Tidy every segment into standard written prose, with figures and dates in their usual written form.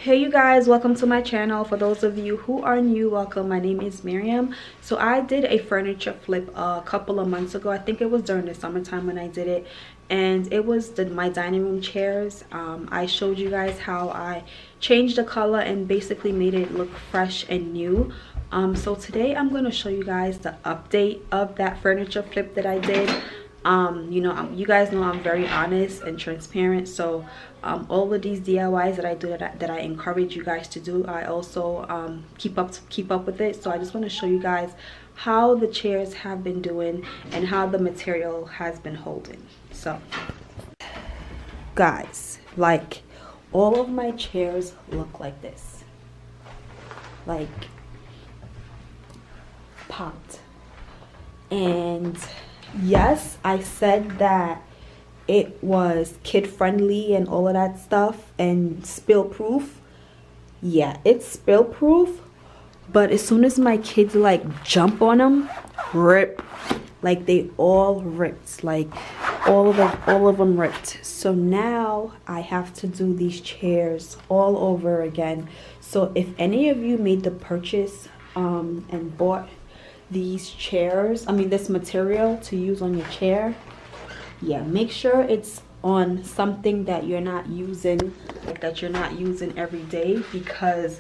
Hey you guys, welcome to my channel. For those of you who are new, welcome. My name is Miriam. So I did a furniture flip a couple of months ago. I think it was during the summertime when I did it, and it was my dining room chairs. I showed you guys how I changed the color and basically made it look fresh and new. So today I'm going to show you guys the update of that furniture flip that I did. You guys know I'm very honest and transparent, so all of these DIYs that I do, that I encourage you guys to do, I also keep up with it. So I just want to show you guys how the chairs have been doing and how the material has been holding. So guys, like, all of my chairs look like this, like popped. And yes, I said that it was kid friendly and all of that stuff and spill proof. Yeah, it's spill proof, but as soon as my kids like jump on them, rip, like they all ripped, like all of them ripped. So now I have to do these chairs all over again. So if any of you made the purchase and bought these chairs, this material to use on your chair, yeah, make sure it's on something that you're not using, every day, because,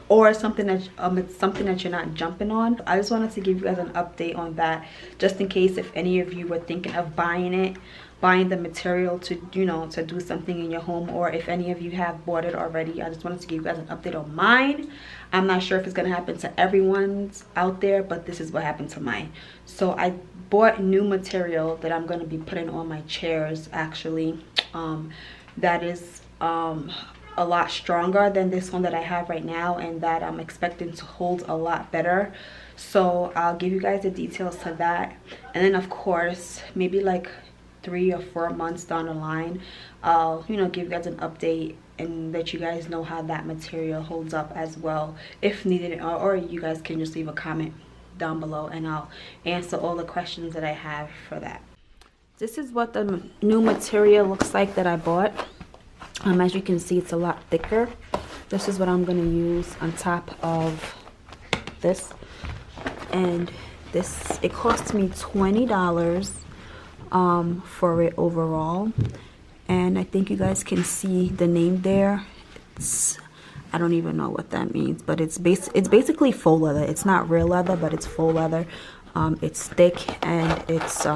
or something that it's something that you're not jumping on. I just wanted to give you guys an update on that, just in case if any of you were thinking of buying the material to to do something in your home, or if any of you have bought it already. I just wanted to give you guys an update on mine. I'm not sure if it's going to happen to everyone's out there, but this is what happened to mine. So I bought new material that I'm going to be putting on my chairs, actually, that is a lot stronger than this one that I have right now, and that I'm expecting to hold a lot better. So I'll give you guys the details to that, and then of course maybe like 3 or 4 months down the line, I'll give you guys an update and let you guys know how that material holds up as well, if needed, or you guys can just leave a comment down below and I'll answer all the questions that I have for that. This is what the new material looks like that I bought. As you can see, it's a lot thicker. This is what I'm going to use on top of this, and this, it cost me $20 for it overall. And I think you guys can see the name there. I don't even know what that means, but it's basically faux leather. It's not real leather, but it's faux leather. It's thick, and it's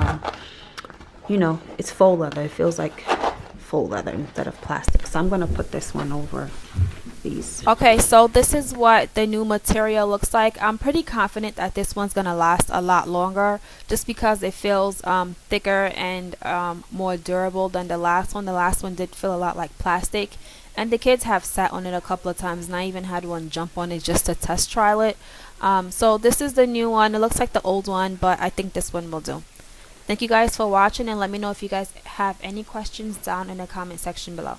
it's faux leather. It feels like faux leather instead of plastic. So I'm gonna put this one over these. Okay, so this is what the new material looks like. I'm pretty confident that this one's gonna last a lot longer, just because it feels thicker and more durable than the last one. The last one did feel a lot like plastic, and the kids have sat on it a couple of times, and I even had one jump on it just to test trial it. So this is the new one. It looks like the old one, but I think this one will do. Thank you guys for watching, and let me know if you guys have any questions down in the comment section below.